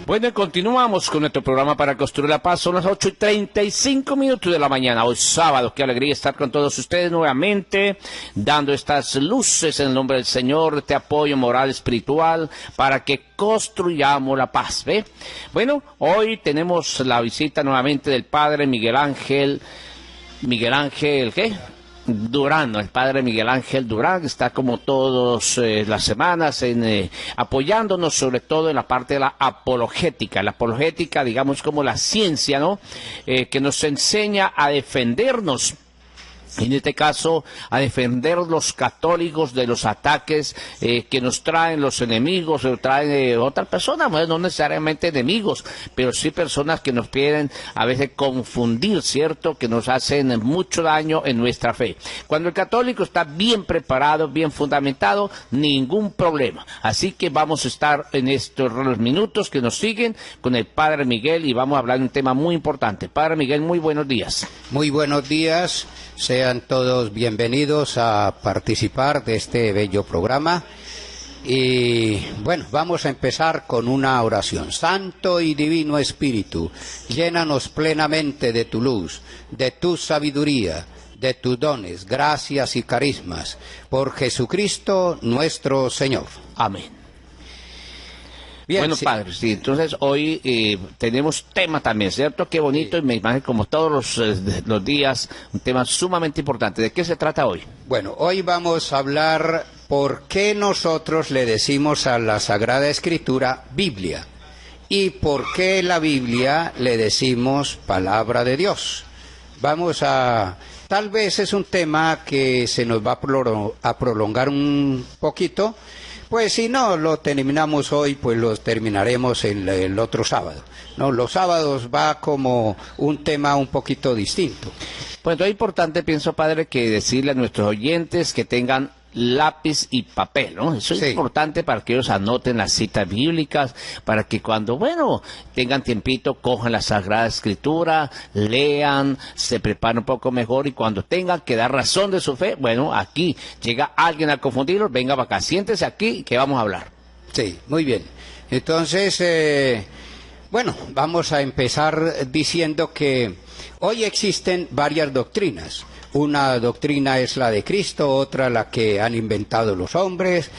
Bueno, y continuamos con nuestro programa para construir la paz. Son las 8:35 de la mañana. Hoy sábado. Qué alegría estar con todos ustedes nuevamente, dando estas luces en el nombre del Señor, este apoyo moral, espiritual, para que construyamos la paz. ¿Ve? Bueno, hoy tenemos la visita nuevamente del Padre Miguel Ángel, ¿qué? Durán, el padre Miguel Ángel Durán, está como todas las semanas apoyándonos sobre todo en la parte de la apologética. La apologética, digamos, como la ciencia, ¿no? Que nos enseña a defendernos. En este caso, a defender los católicos de los ataques que nos traen los enemigos, o traen otras personas, no necesariamente enemigos, pero sí personas que nos quieren a veces confundir, ¿cierto? Que nos hacen mucho daño en nuestra fe. Cuando el católico está bien preparado, bien fundamentado, ningún problema. Así que vamos a estar en estos minutos que nos siguen con el Padre Miguel y vamos a hablar de un tema muy importante. Padre Miguel, muy buenos días. Muy buenos días. Sean todos bienvenidos a participar de este bello programa. Y bueno, vamos a empezar con una oración. Santo y Divino Espíritu, llénanos plenamente de tu luz, de tu sabiduría, de tus dones, gracias y carismas, por Jesucristo nuestro Señor. Amén. Bien, bueno, sí. Padre, sí, entonces hoy tenemos tema también, ¿cierto? Qué bonito, sí. Y me imagino como todos los días, un tema sumamente importante. ¿De qué se trata hoy? Bueno, hoy vamos a hablar por qué nosotros le decimos a la Sagrada Escritura Biblia y por qué la Biblia le decimos Palabra de Dios. Tal vez es un tema que se nos va a prolongar un poquito. Pues si no lo terminamos hoy, pues lo terminaremos el otro sábado. No, los sábados va como un tema un poquito distinto. Pues es importante, pienso, Padre, que decirle a nuestros oyentes que tengan lápiz y papel, ¿no? Eso es importante para que ellos anoten las citas bíblicas, para que cuando, tengan tiempito, cojan la Sagrada Escritura, lean, se preparen un poco mejor y cuando tengan que dar razón de su fe, aquí llega alguien a confundirlos, venga para acá, siéntese aquí que vamos a hablar. Sí, muy bien. Entonces, vamos a empezar diciendo que hoy existen varias doctrinas. Una doctrina es la de Cristo, otra la que han inventado los hombres.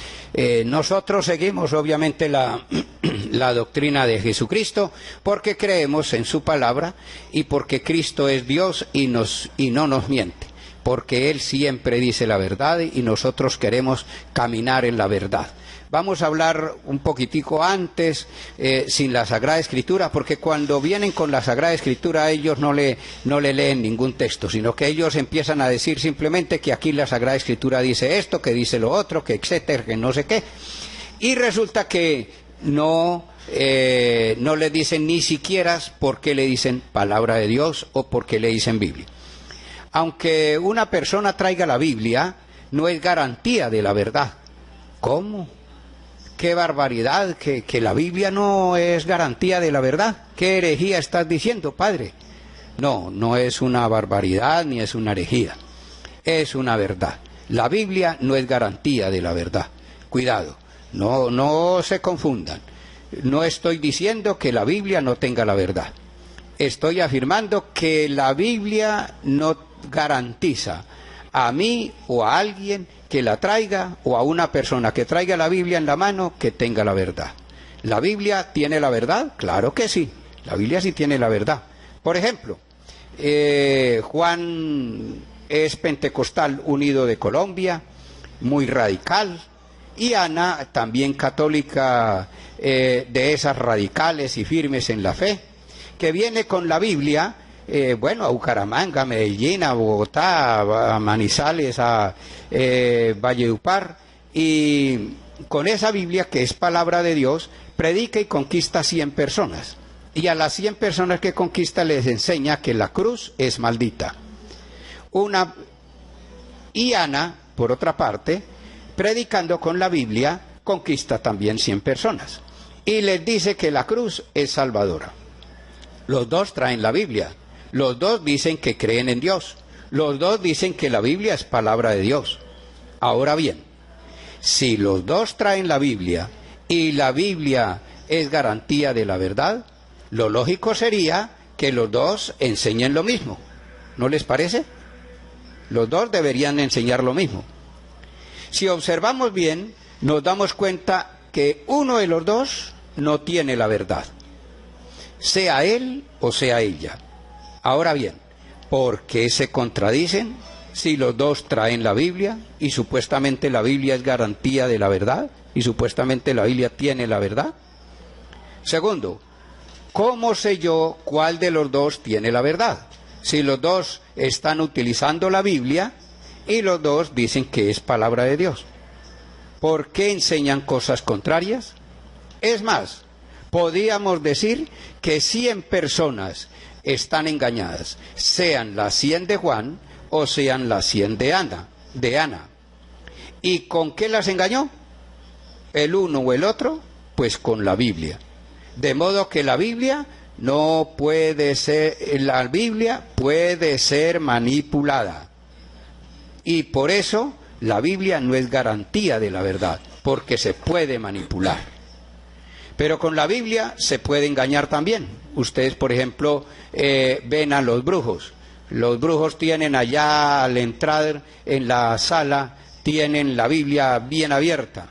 Nosotros seguimos obviamente la doctrina de Jesucristo porque creemos en su palabra y porque Cristo es Dios y no nos miente. Porque Él siempre dice la verdad y nosotros queremos caminar en la verdad. Vamos a hablar un poquitico antes, sin la Sagrada Escritura, porque cuando vienen con la Sagrada Escritura ellos no le leen ningún texto, sino que ellos empiezan a decir simplemente que aquí la Sagrada Escritura dice esto, que dice lo otro, que etcétera, que no sé qué. Y resulta que no le dicen ni siquiera por qué le dicen Palabra de Dios o por qué le dicen Biblia. Aunque una persona traiga la Biblia, no es garantía de la verdad. ¿Cómo? ¡Qué barbaridad! Que la Biblia no es garantía de la verdad. ¿Qué herejía estás diciendo, Padre? No es una barbaridad ni es una herejía. Es una verdad. La Biblia no es garantía de la verdad. Cuidado, no se confundan. No estoy diciendo que la Biblia no tenga la verdad. Estoy afirmando que la Biblia no garantiza a mí o a alguien que la traiga o a una persona que traiga la Biblia en la mano que tenga la verdad. ¿La Biblia tiene la verdad? Claro que sí, la Biblia sí tiene la verdad. Por ejemplo, Juan es pentecostal unido de Colombia, muy radical, y Ana también católica de esas radicales y firmes en la fe, que viene con la Biblia, a Bucaramanga, a Medellín, a Bogotá, a Manizales, a Valledupar, y con esa Biblia, que es palabra de Dios, predica y conquista 100 personas. Y a las 100 personas que conquista les enseña que la cruz es maldita. Y Ana, por otra parte, predicando con la Biblia, conquista también 100 personas. Y les dice que la cruz es salvadora. Los dos traen la Biblia. Los dos dicen que creen en Dios. Los dos dicen que la Biblia es palabra de Dios. Ahora bien, si los dos traen la Biblia y la Biblia es garantía de la verdad, lo lógico sería que los dos enseñen lo mismo. ¿No les parece? Los dos deberían enseñar lo mismo. Si observamos bien, nos damos cuenta que uno de los dos no tiene la verdad, sea él o sea ella. Ahora bien, ¿por qué se contradicen si los dos traen la Biblia y supuestamente la Biblia es garantía de la verdad y supuestamente la Biblia tiene la verdad? Segundo, ¿cómo sé yo cuál de los dos tiene la verdad? Si los dos están utilizando la Biblia y los dos dicen que es palabra de Dios. ¿Por qué enseñan cosas contrarias? Es más, podríamos decir que 100 personas están engañadas, sean las 100 de Juan o sean las 100 de Ana. ¿Y con qué las engañó? ¿El uno o el otro? Pues con la Biblia. De modo que la Biblia puede ser manipulada. Y por eso la Biblia no es garantía de la verdad, porque se puede manipular. Pero con la Biblia se puede engañar también. Ustedes, por ejemplo, ven a los brujos. Los brujos tienen allá al entrar en la sala, tienen la Biblia bien abierta.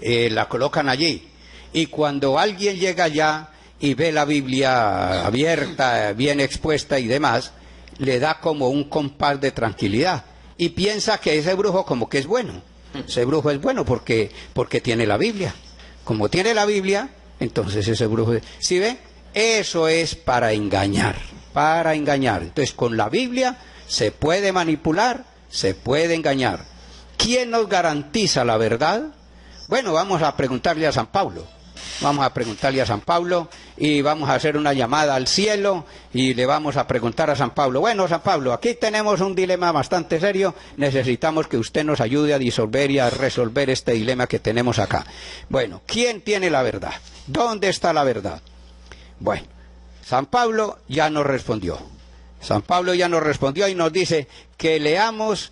La colocan allí. Y cuando alguien llega allá y ve la Biblia abierta, bien expuesta y demás, le da como un compás de tranquilidad. Y piensa que ese brujo como que es bueno. Ese brujo es bueno porque tiene la Biblia. Como tiene la Biblia, entonces ese brujo... ¿Sí ve? Eso es para engañar, para engañar. Entonces con la Biblia se puede manipular, se puede engañar. ¿Quién nos garantiza la verdad? Bueno, vamos a preguntarle a San Pablo. Vamos a preguntarle a San Pablo y vamos a hacer una llamada al cielo y le vamos a preguntar a San Pablo. Bueno, San Pablo, aquí tenemos un dilema bastante serio, necesitamos que usted nos ayude a disolver y a resolver este dilema que tenemos acá. Bueno, ¿quién tiene la verdad? ¿Dónde está la verdad? Bueno, San Pablo ya nos respondió. San Pablo ya nos respondió y nos dice que leamos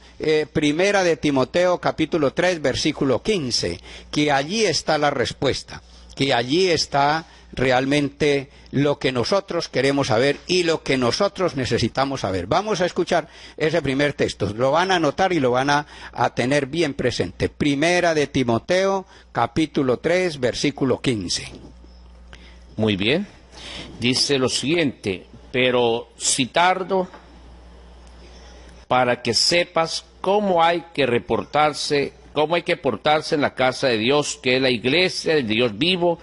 Primera de Timoteo capítulo 3 versículo 15, que allí está la respuesta, que allí está realmente lo que nosotros queremos saber y lo que nosotros necesitamos saber. Vamos a escuchar ese primer texto, lo van a anotar y lo van a tener bien presente. Primera de Timoteo capítulo 3 versículo 15. Muy bien, dice lo siguiente: pero si tardo, para que sepas cómo hay que portarse en la casa de Dios, que es la iglesia del Dios vivo,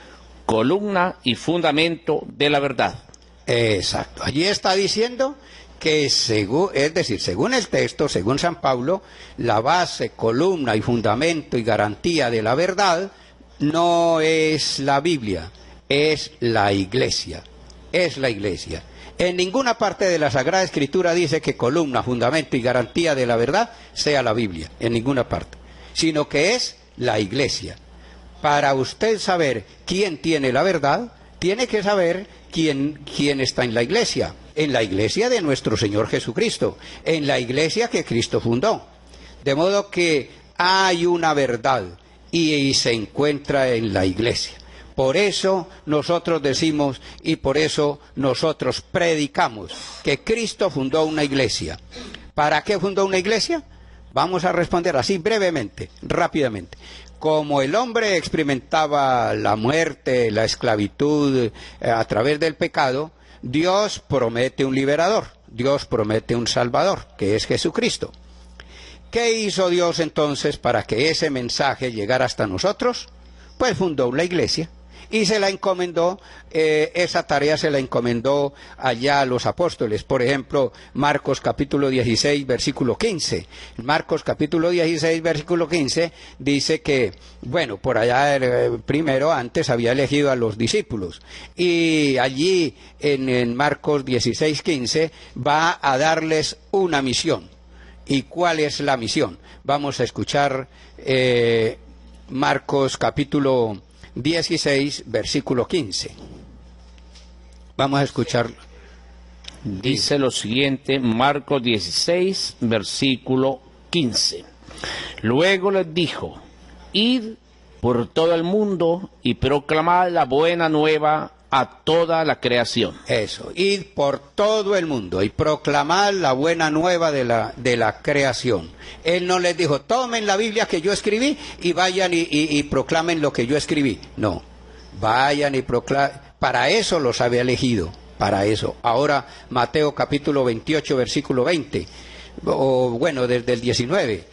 columna y fundamento de la verdad. Exacto. Allí está diciendo que según el texto, según San Pablo, la base, columna y fundamento y garantía de la verdad no es la Biblia, es la iglesia. Es la iglesia. En ninguna parte de la Sagrada Escritura dice que columna, fundamento y garantía de la verdad sea la Biblia, en ninguna parte, sino que es la iglesia. Para usted saber quién tiene la verdad, tiene que saber quién está en la iglesia de nuestro Señor Jesucristo, en la iglesia que Cristo fundó. De modo que hay una verdad y se encuentra en la iglesia. Por eso nosotros decimos y por eso nosotros predicamos que Cristo fundó una iglesia. ¿Para qué fundó una iglesia? Vamos a responder así brevemente, rápidamente. Como el hombre experimentaba la muerte, la esclavitud a través del pecado, Dios promete un liberador, Dios promete un salvador, que es Jesucristo. ¿Qué hizo Dios entonces para que ese mensaje llegara hasta nosotros? Pues fundó una iglesia. Y se la encomendó, esa tarea se la encomendó allá a los apóstoles. Por ejemplo, Marcos capítulo 16, versículo 15. Marcos capítulo 16, versículo 15 dice que, bueno, por allá primero, antes había elegido a los discípulos. Y allí en Marcos 16, 15 va a darles una misión. ¿Y cuál es la misión? Vamos a escuchar Marcos capítulo 16, versículo 15. Vamos a escucharlo. Dice lo siguiente, Marcos 16, versículo 15. Luego les dijo: id por todo el mundo y proclamad la buena nueva a toda la creación. Eso, id por todo el mundo y proclamad la buena nueva de la creación. Él no les dijo, tomen la Biblia que yo escribí y vayan y proclamen lo que yo escribí. No, vayan y proclamen. Para eso los había elegido, para eso. Ahora, Mateo capítulo 28, versículo 20, o bueno, desde el 19.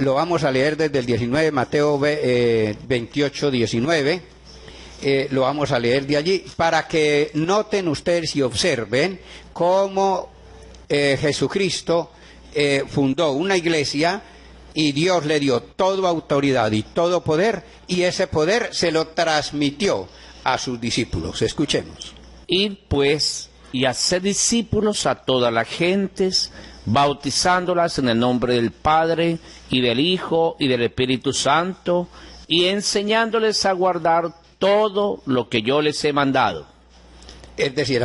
Lo vamos a leer desde el 19, Mateo 28, 19. Lo vamos a leer de allí para que noten ustedes y observen cómo Jesucristo fundó una iglesia y Dios le dio toda autoridad y todo poder, y ese poder se lo transmitió a sus discípulos. Escuchemos. Id pues y haced discípulos a todas las gentes, bautizándolas en el nombre del Padre y del Hijo y del Espíritu Santo, y enseñándoles a guardar todo lo que yo les he mandado. Es decir,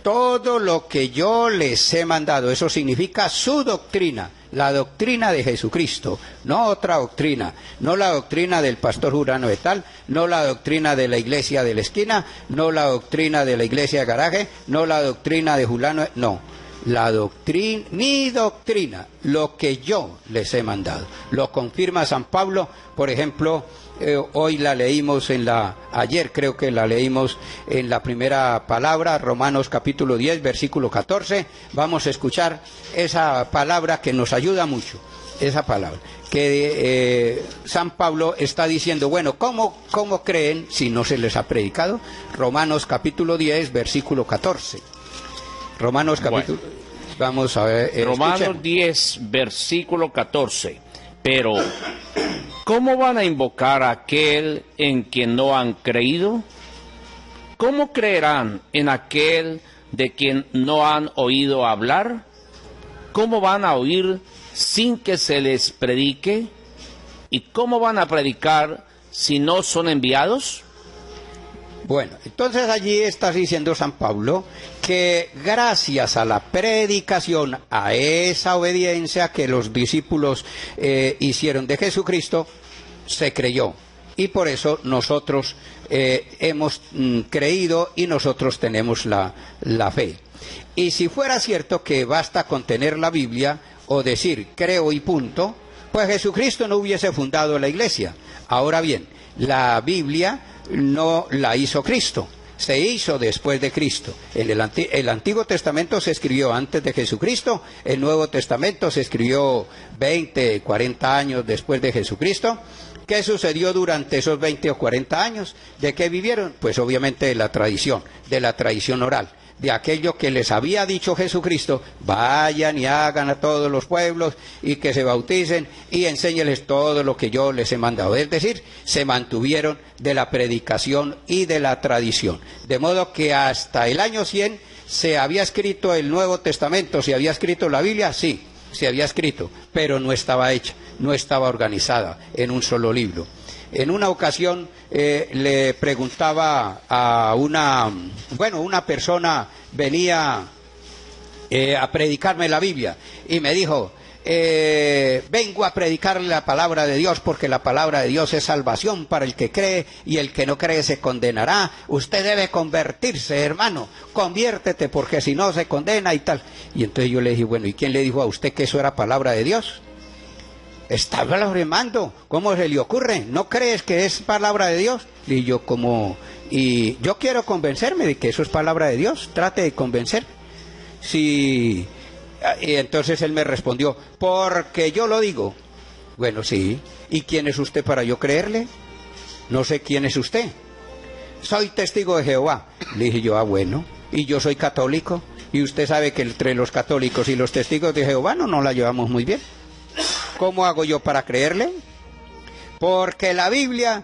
todo lo que yo les he mandado, eso significa su doctrina, la doctrina de Jesucristo, no otra doctrina, no la doctrina del pastor Jurano de tal, no la doctrina de la iglesia de la esquina, no la doctrina de la iglesia de garaje, no la doctrina de Julano, no, la doctrina, mi doctrina, lo que yo les he mandado. Lo confirma San Pablo, por ejemplo. Hoy la leímos ayer creo que la leímos en la primera palabra, Romanos capítulo 10, versículo 14. Vamos a escuchar esa palabra que nos ayuda mucho, esa palabra, que San Pablo está diciendo, bueno, ¿cómo creen si no se les ha predicado? Romanos capítulo 10, versículo 14. Romanos capítulo... Bueno, vamos a ver. Romanos 10, versículo 14. Pero... ¿cómo van a invocar a aquel en quien no han creído? ¿Cómo creerán en aquel de quien no han oído hablar? ¿Cómo van a oír sin que se les predique? ¿Y cómo van a predicar si no son enviados? Bueno, entonces allí está diciendo San Pablo que gracias a la predicación, a esa obediencia que los discípulos hicieron de Jesucristo, se creyó. Y por eso nosotros hemos creído y nosotros tenemos la fe. Y si fuera cierto que basta con tener la Biblia o decir creo y punto, pues Jesucristo no hubiese fundado la iglesia. Ahora bien, la Biblia no la hizo Cristo, se hizo después de Cristo. El Antiguo Testamento se escribió antes de Jesucristo, el Nuevo Testamento se escribió 20, 40 años después de Jesucristo. ¿Qué sucedió durante esos 20 o 40 años? ¿De qué vivieron? Pues obviamente de la tradición oral, de aquello que les había dicho Jesucristo, vayan y hagan a todos los pueblos y que se bauticen y enséñeles todo lo que yo les he mandado. Es decir, se mantuvieron de la predicación y de la tradición. De modo que hasta el año 100 se había escrito el Nuevo Testamento, se había escrito la Biblia, sí, se había escrito, pero no estaba hecha, no estaba organizada en un solo libro. En una ocasión le preguntaba a una persona venía a predicarme la Biblia y me dijo, vengo a predicarle la palabra de Dios porque la palabra de Dios es salvación para el que cree y el que no cree se condenará. Usted debe convertirse, hermano, conviértete porque si no se condena y tal. Y entonces yo le dije, bueno, ¿y quién le dijo a usted que eso era palabra de Dios? Está blasfemando, ¿cómo se le ocurre? ¿No crees que es palabra de Dios? Y yo yo quiero convencerme de que eso es palabra de Dios, trate de convencer. Sí. Y entonces él me respondió, porque yo lo digo. Bueno, sí, ¿y quién es usted para yo creerle? No sé quién es usted. Soy testigo de Jehová. Le dije yo, bueno, y yo soy católico, y usted sabe que entre los católicos y los testigos de Jehová no la llevamos muy bien. ¿Cómo hago yo para creerle? Porque la Biblia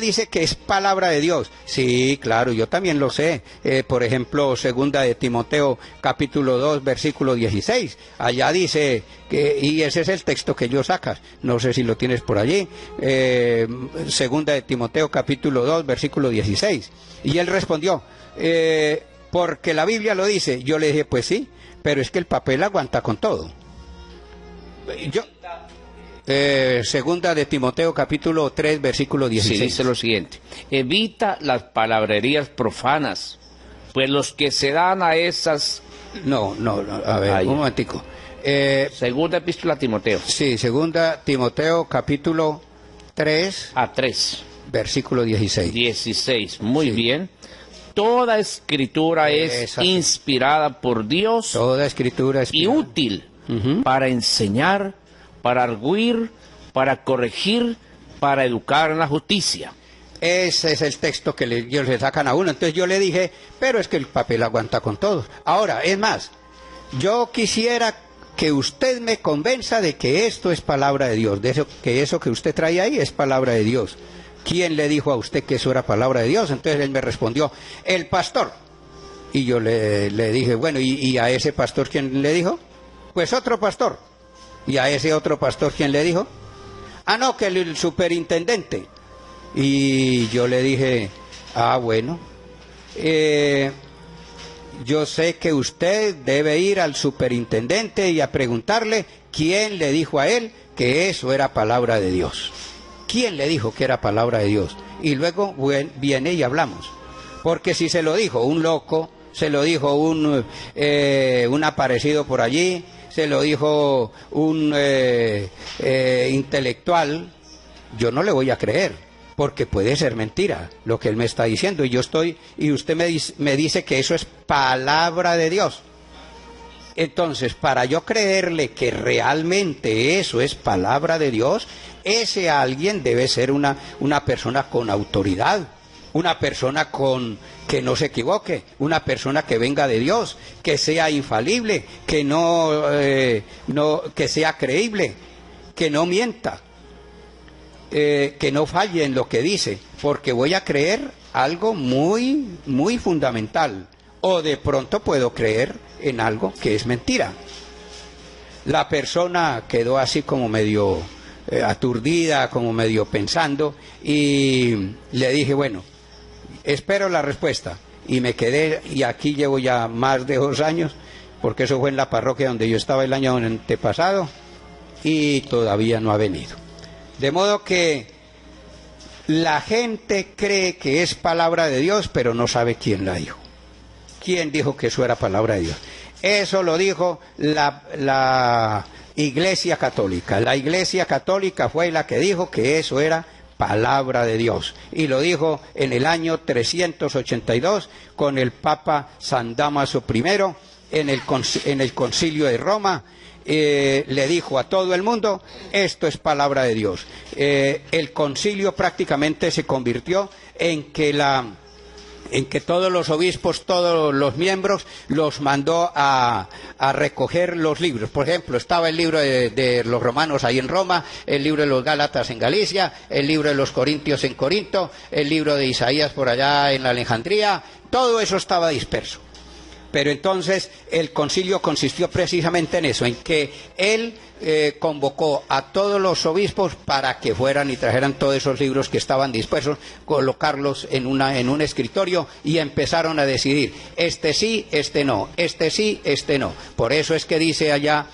dice que es palabra de Dios. Sí, claro, yo también lo sé. Por ejemplo, segunda de Timoteo, capítulo 2, versículo 16. Allá dice, y ese es el texto que yo sacas. No sé si lo tienes por allí. Segunda de Timoteo, capítulo 2, versículo 16. Y él respondió, porque la Biblia lo dice. Yo le dije, pues sí, pero es que el papel aguanta con todo. Segunda de Timoteo, capítulo 3, versículo 16. Sí, dice lo siguiente: evita las palabrerías profanas, pues los que se dan a esas... No, a ver, un momentico. Segunda epístola a Timoteo. Sí, segunda Timoteo, capítulo 3. A 3. Versículo 16. 16, muy bien. Toda escritura es inspirada por Dios. Toda escritura es y útil para enseñar, para arguir, para corregir, para educar en la justicia. Ese es el texto que ellos le sacan a uno. Entonces yo le dije, pero es que el papel aguanta con todo. Ahora, es más, yo quisiera que usted me convenza de que esto es palabra de Dios, que eso que usted trae ahí es palabra de Dios. ¿Quién le dijo a usted que eso era palabra de Dios? Entonces él me respondió, el pastor. Y yo le dije, bueno, ¿y a ese pastor quién le dijo? Pues otro pastor. ¿Y a ese otro pastor quién le dijo? Ah, no, que el superintendente. Y yo le dije, bueno, yo sé que usted debe ir al superintendente y a preguntarle quién le dijo a él que eso era palabra de Dios. ¿Quién le dijo que era palabra de Dios? Y luego viene y hablamos. Porque si se lo dijo un loco, se lo dijo un aparecido por allí, se lo dijo un intelectual, yo no le voy a creer, porque puede ser mentira lo que él me está diciendo, y usted me dice que eso es palabra de Dios. Entonces, para yo creerle que realmente eso es palabra de Dios, ese alguien debe ser una persona con autoridad, una persona que no se equivoque, una persona que venga de Dios, que sea infalible, que que sea creíble, que no mienta, que no falle en lo que dice, porque voy a creer algo muy, muy fundamental, o de pronto puedo creer en algo que es mentira. La persona quedó así como medio aturdida, como medio pensando, y le dije, bueno, espero la respuesta. Y me quedé, y aquí llevo ya más de 2 años, porque eso fue en la parroquia donde yo estaba el año antepasado, y todavía no ha venido. De modo que la gente cree que es palabra de Dios, pero no sabe quién la dijo. ¿Quién dijo que eso era palabra de Dios? Eso lo dijo la Iglesia Católica. La Iglesia Católica fue la que dijo que eso era palabra de Dios. Y lo dijo en el año 382 con el Papa San Dámaso I en el Concilio de Roma. Le dijo a todo el mundo, esto es palabra de Dios. El concilio prácticamente se convirtió en que todos los obispos, todos los miembros, los mandó a recoger los libros. Por ejemplo, estaba el libro de los romanos ahí en Roma, el libro de los Gálatas en Galicia, el libro de los Corintios en Corinto, el libro de Isaías por allá en la Alejandría, todo eso estaba disperso. Pero entonces el concilio consistió precisamente en eso, en que él convocó a todos los obispos para que fueran y trajeran todos esos libros que estaban dispersos, colocarlos en un escritorio, y empezaron a decidir, este sí, este no, este sí, este no. Por eso es que dice allá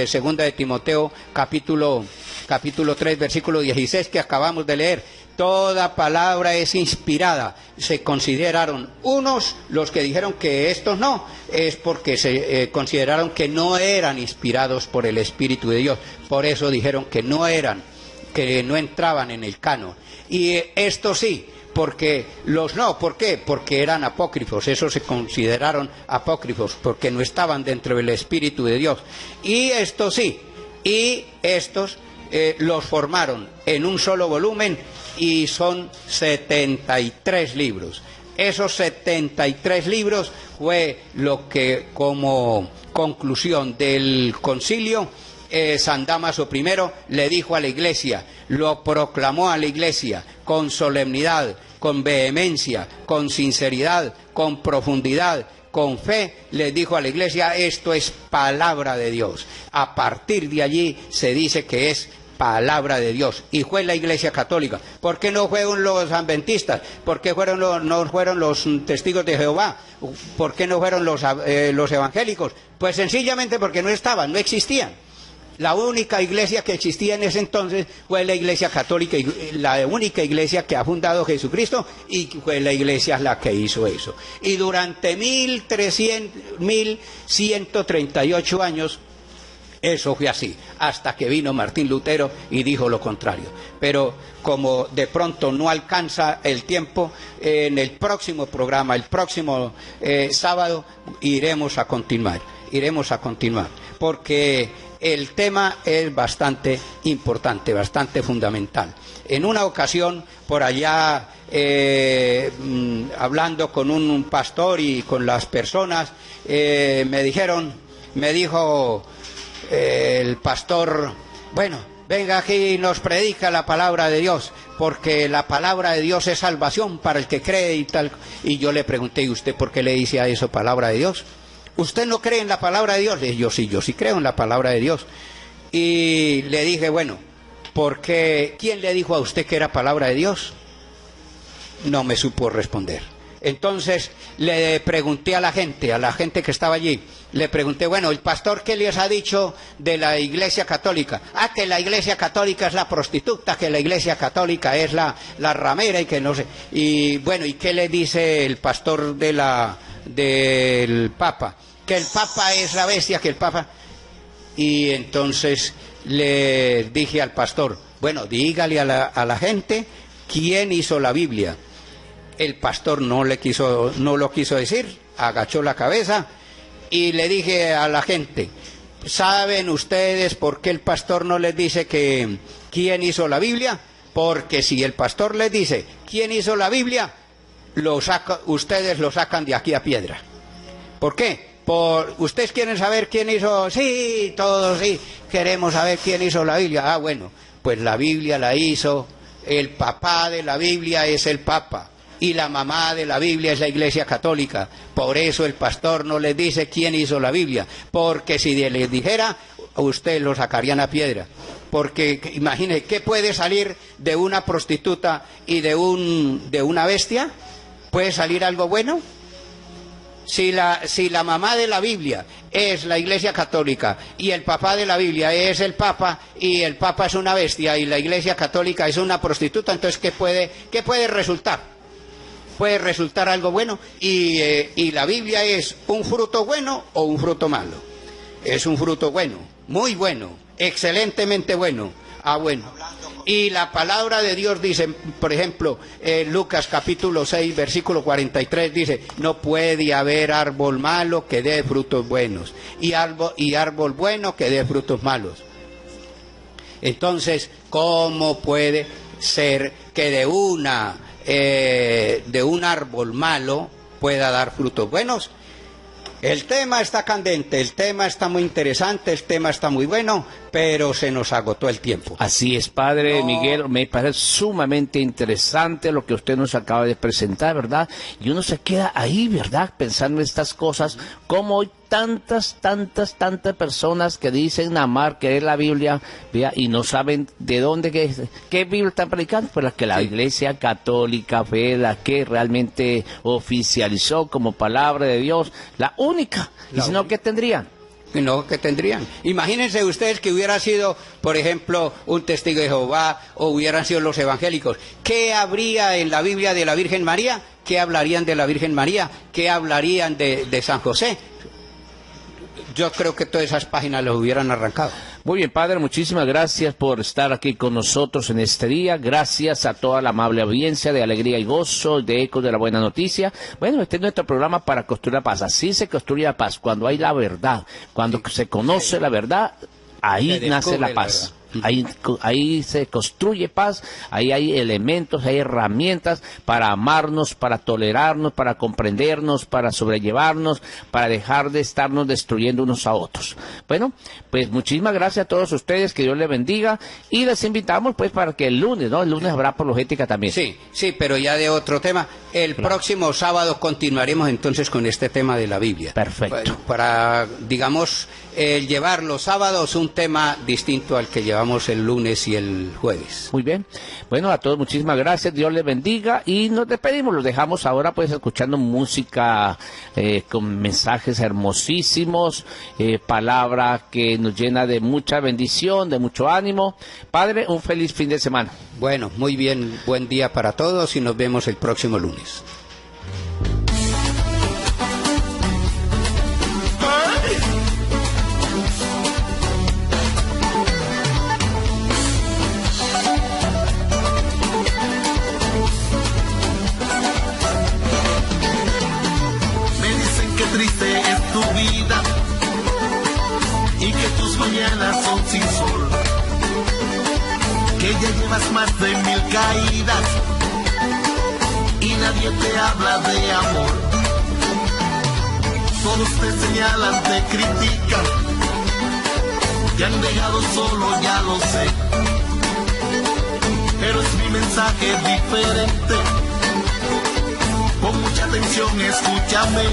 segunda de Timoteo capítulo 3 versículo 16 que acabamos de leer, toda palabra es inspirada. Se consideraron unos los que dijeron que estos no, es porque se consideraron que no eran inspirados por el Espíritu de Dios. Por eso dijeron que no entraban en el canon. Y estos sí, porque los no. ¿Por qué? Porque eran apócrifos. Esos se consideraron apócrifos porque no estaban dentro del Espíritu de Dios. Y estos sí. Y estos los formaron en un solo volumen, y son 73 libros. Esos 73 libros fue lo que, como conclusión del concilio, San Dámaso I le dijo a la Iglesia, lo proclamó a la Iglesia con solemnidad, con vehemencia, con sinceridad, con profundidad, con fe, le dijo a la Iglesia, esto es palabra de Dios. A partir de allí se dice que es palabra de Dios, y fue la Iglesia Católica. ¿Por qué no fueron los adventistas? ¿Por qué no fueron los testigos de Jehová? ¿Por qué no fueron los evangélicos? Pues sencillamente porque no estaban, no existían. La única iglesia que existía en ese entonces fue la Iglesia Católica, la única iglesia que ha fundado Jesucristo, y fue la iglesia la que hizo eso. Y durante 1138 años, eso fue así, hasta que vino Martín Lutero y dijo lo contrario. Pero como de pronto no alcanza el tiempo, en el próximo programa, el próximo sábado, iremos a continuar, porque el tema es bastante importante, bastante fundamental. En una ocasión, por allá, hablando con un pastor y con las personas, me dijo el pastor, bueno, venga aquí y nos predica la palabra de Dios, porque la palabra de Dios es salvación para el que cree y tal. Y yo le pregunté, ¿y usted por qué le dice a eso palabra de Dios? ¿Usted no cree en la palabra de Dios? Le dije, yo sí creo en la palabra de Dios. Y le dije, bueno, ¿por qué? ¿Quién le dijo a usted que era palabra de Dios? No me supo responder. Entonces le pregunté a la gente que estaba allí, le pregunté, bueno, el pastor, ¿qué les ha dicho de la Iglesia Católica? Ah, que la Iglesia Católica es la prostituta, que la Iglesia Católica es la ramera y que no sé. Y bueno, ¿y qué le dice el pastor del Papa? Que el Papa es la bestia, que el Papa... Y entonces le dije al pastor, bueno, dígale a la gente quién hizo la Biblia. El pastor no lo quiso decir, agachó la cabeza y le dije a la gente, ¿saben ustedes por qué el pastor no les dice que quién hizo la Biblia? Porque si el pastor les dice quién hizo la Biblia, ustedes lo sacan de aquí a piedra. ¿Por qué? ¿Ustedes quieren saber quién hizo? Sí, todos sí, queremos saber quién hizo la Biblia. Ah, bueno, pues la Biblia la hizo, el papá de la Biblia es el Papa. Y la mamá de la Biblia es la Iglesia Católica. Por eso el pastor no les dice quién hizo la Biblia, porque si les dijera, ustedes lo sacarían a piedra. Porque imagínense, ¿qué puede salir de una prostituta y de una bestia? ¿Puede salir algo bueno? Si la mamá de la Biblia es la Iglesia Católica y el papá de la Biblia es el Papa y el Papa es una bestia y la Iglesia Católica es una prostituta, entonces ¿qué puede resultar? Puede resultar algo bueno, y la Biblia es un fruto bueno o un fruto malo. Es un fruto bueno, muy bueno, excelentemente bueno. Ah, bueno. Y la palabra de Dios dice, por ejemplo, Lucas capítulo 6, versículo 43, dice, no puede haber árbol malo que dé frutos buenos, y árbol bueno que dé frutos malos. Entonces, ¿cómo puede ser que de un árbol malo pueda dar frutos buenos? El tema está candente, el tema está muy interesante, el tema está muy bueno, pero se nos agotó el tiempo. Así es, padre Miguel, me parece sumamente interesante lo que usted nos acaba de presentar, ¿verdad? Y uno se queda ahí, ¿verdad? Pensando en estas cosas, como hoy tantas personas que dicen amar, querer la Biblia, ¿vea? Y no saben de dónde, qué Biblia están predicando, pues la que la Iglesia Católica fue la que realmente oficializó como palabra de Dios, la única, y si no, ¿qué tendrían? No, ¿qué tendrían? Imagínense ustedes que hubiera sido, por ejemplo, un testigo de Jehová, o hubieran sido los evangélicos. ¿Qué habría en la Biblia de la Virgen María? ¿Qué hablarían de la Virgen María? ¿Qué hablarían de San José? Yo creo que todas esas páginas las hubieran arrancado. Muy bien, padre, muchísimas gracias por estar aquí con nosotros en este día. Gracias a toda la amable audiencia de Alegría y Gozo, de Ecos de la Buena Noticia. Bueno, este es nuestro programa para construir la paz. Así se construye la paz, cuando hay la verdad, cuando se conoce la verdad, ahí nace la paz. Ahí se construye paz, ahí hay elementos, hay herramientas para amarnos, para tolerarnos, para comprendernos, para sobrellevarnos, para dejar de estarnos destruyendo unos a otros. Bueno, pues muchísimas gracias a todos ustedes, que Dios les bendiga, y les invitamos pues para que el lunes habrá apologética también. Sí, pero ya de otro tema. El próximo sábado continuaremos entonces con este tema de la Biblia. Perfecto. Para, digamos, llevar los sábados un tema distinto al que llevamos el lunes y el jueves. Muy bien. Bueno, a todos muchísimas gracias. Dios les bendiga y nos despedimos. Los dejamos ahora pues escuchando música con mensajes hermosísimos, palabra que nos llena de mucha bendición, de mucho ánimo. Padre, un feliz fin de semana. Bueno, muy bien. Buen día para todos y nos vemos el próximo lunes. Triste es tu vida y que tus mañanas son sin sol, que ya llevas más de 1000 caídas y nadie te habla de amor. Todos te señalan, te critican, te han dejado solo, ya lo sé, pero es mi mensaje diferente. Con mucha atención, escúchame.